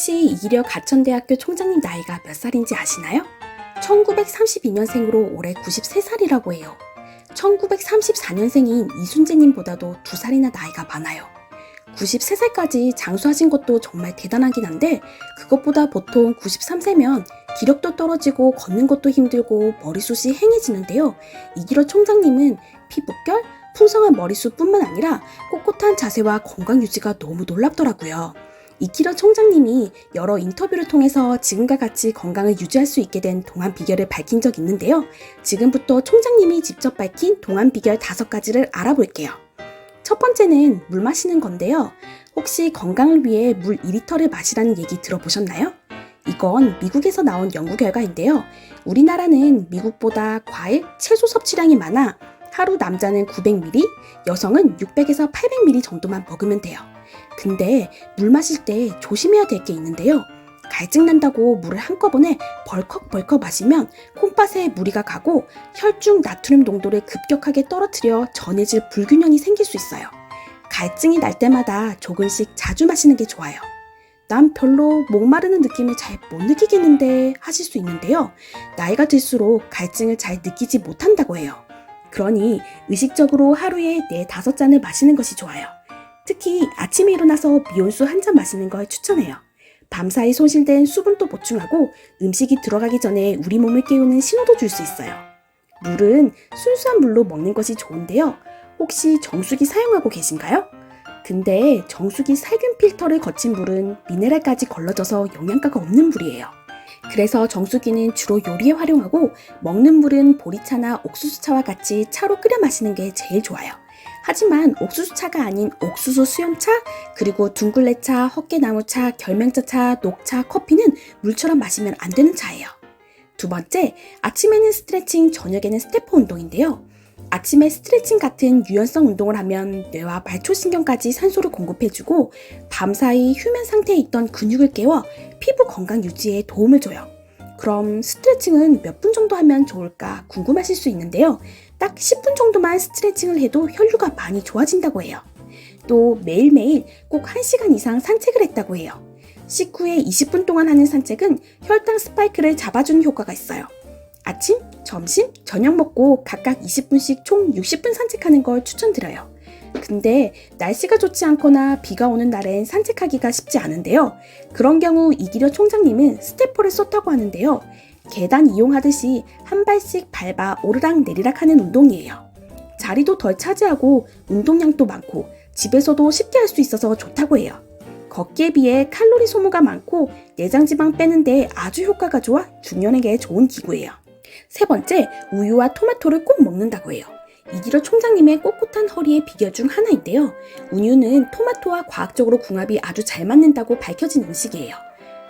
혹시 이기려 가천대학교 총장님 나이가 몇 살인지 아시나요? 1932년생으로 올해 93살이라고 해요. 1934년생인 이순재님보다도 2살이나 나이가 많아요. 93살까지 장수하신 것도 정말 대단하긴 한데 그것보다 보통 93세면 기력도 떨어지고 걷는 것도 힘들고 머리숱이 행해지는데요. 이기려 총장님은 피부결, 풍성한 머리숱뿐만 아니라 꼿꼿한 자세와 건강 유지가 너무 놀랍더라고요. 이기려 총장님이 여러 인터뷰를 통해서 지금과 같이 건강을 유지할 수 있게 된 동안 비결을 밝힌 적이 있는데요. 지금부터 총장님이 직접 밝힌 동안 비결 5가지를 알아볼게요. 첫 번째는 물 마시는 건데요. 혹시 건강을 위해 물 2리터를 마시라는 얘기 들어보셨나요? 이건 미국에서 나온 연구 결과인데요. 우리나라는 미국보다 과일, 채소 섭취량이 많아 하루 남자는 900ml, 여성은 600에서 800ml 정도만 먹으면 돼요. 근데 물 마실 때 조심해야 될 게 있는데요. 갈증 난다고 물을 한꺼번에 벌컥벌컥 마시면 콩팥에 무리가 가고 혈중 나트륨 농도를 급격하게 떨어뜨려 전해질 불균형이 생길 수 있어요. 갈증이 날 때마다 조금씩 자주 마시는 게 좋아요. 난 별로 목마르는 느낌을 잘 못 느끼겠는데 하실 수 있는데요. 나이가 들수록 갈증을 잘 느끼지 못한다고 해요. 그러니 의식적으로 하루에 4-5잔을 마시는 것이 좋아요. 특히 아침에 일어나서 미온수 한 잔 마시는 걸 추천해요. 밤사이 손실된 수분도 보충하고 음식이 들어가기 전에 우리 몸을 깨우는 신호도 줄 수 있어요. 물은 순수한 물로 먹는 것이 좋은데요. 혹시 정수기 사용하고 계신가요? 근데 정수기 살균 필터를 거친 물은 미네랄까지 걸러져서 영양가가 없는 물이에요. 그래서 정수기는 주로 요리에 활용하고 먹는 물은 보리차나 옥수수차와 같이 차로 끓여 마시는 게 제일 좋아요. 하지만 옥수수차가 아닌 옥수수 수염차, 그리고 둥글레차, 헛개나무차, 결명자차, 녹차, 커피는 물처럼 마시면 안 되는 차예요. 두 번째, 아침에는 스트레칭, 저녁에는 스태퍼 운동인데요. 아침에 스트레칭 같은 유연성 운동을 하면 뇌와 말초신경까지 산소를 공급해주고 밤사이 휴면 상태에 있던 근육을 깨워 피부 건강 유지에 도움을 줘요. 그럼 스트레칭은 몇 분 정도 하면 좋을까 궁금하실 수 있는데요. 딱 10분 정도만 스트레칭을 해도 혈류가 많이 좋아진다고 해요. 또 매일매일 꼭 1시간 이상 산책을 했다고 해요. 식후에 20분 동안 하는 산책은 혈당 스파이크를 잡아주는 효과가 있어요. 아침, 점심, 저녁 먹고 각각 20분씩 총 60분 산책하는 걸 추천드려요. 근데 날씨가 좋지 않거나 비가 오는 날엔 산책하기가 쉽지 않은데요. 그런 경우 이기려 총장님은 스태퍼를 썼다고 하는데요. 계단 이용하듯이 한 발씩 밟아 오르락 내리락 하는 운동이에요. 자리도 덜 차지하고 운동량도 많고 집에서도 쉽게 할 수 있어서 좋다고 해요. 걷기에 비해 칼로리 소모가 많고 내장지방 빼는데 아주 효과가 좋아 중년에게 좋은 기구예요. 세 번째, 우유와 토마토를 꼭 먹는다고 해요. 이기려 총장님의 꼿꼿한 허리의 비결 중 하나인데요. 우유는 토마토와 과학적으로 궁합이 아주 잘 맞는다고 밝혀진 음식이에요.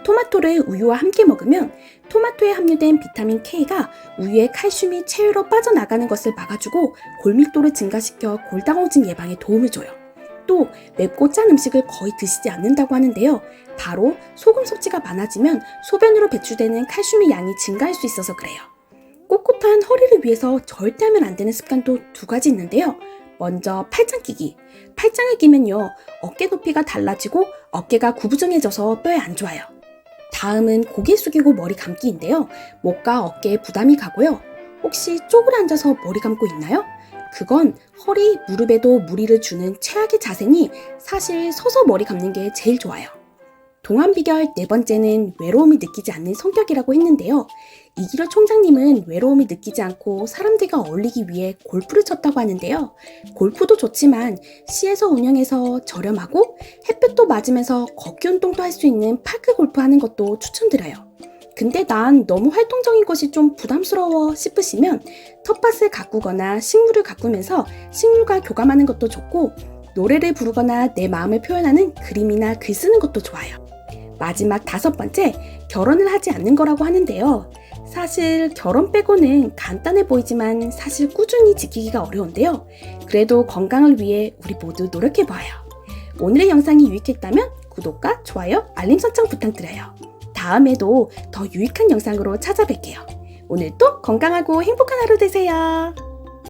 토마토를 우유와 함께 먹으면 토마토에 함유된 비타민 K가 우유의 칼슘이 체외로 빠져나가는 것을 막아주고 골밀도를 증가시켜 골다공증 예방에 도움을 줘요. 또 맵고 짠 음식을 거의 드시지 않는다고 하는데요. 바로 소금 섭취가 많아지면 소변으로 배출되는 칼슘의 양이 증가할 수 있어서 그래요. 꼿꼿한 허리를 위해서 절대 하면 안 되는 습관도 2가지 있는데요. 먼저 팔짱 끼기. 팔짱을 끼면요, 어깨 높이가 달라지고 어깨가 구부정해져서 뼈에 안 좋아요. 다음은 고개 숙이고 머리 감기인데요. 목과 어깨에 부담이 가고요. 혹시 쪼그려 앉아서 머리 감고 있나요? 그건 허리, 무릎에도 무리를 주는 최악의 자세니 사실 서서 머리 감는 게 제일 좋아요. 동안 비결 4번째는 외로움을 느끼지 않는 성격이라고 했는데요. 이기려 총장님은 외로움을 느끼지 않고 사람들과 어울리기 위해 골프를 쳤다고 하는데요. 골프도 좋지만 시에서 운영해서 저렴하고 햇볕도 맞으면서 걷기 운동도 할 수 있는 파크 골프 하는 것도 추천드려요. 근데 난 너무 활동적인 것이 좀 부담스러워 싶으시면 텃밭을 가꾸거나 식물을 가꾸면서 식물과 교감하는 것도 좋고 노래를 부르거나 내 마음을 표현하는 그림이나 글 쓰는 것도 좋아요. 마지막 5번째, 결혼을 하지 않는 거라고 하는데요. 사실 결혼 빼고는 간단해 보이지만 사실 꾸준히 지키기가 어려운데요. 그래도 건강을 위해 우리 모두 노력해봐요. 오늘의 영상이 유익했다면 구독과 좋아요, 알림 설정 부탁드려요. 다음에도 더 유익한 영상으로 찾아뵐게요. 오늘도 건강하고 행복한 하루 되세요.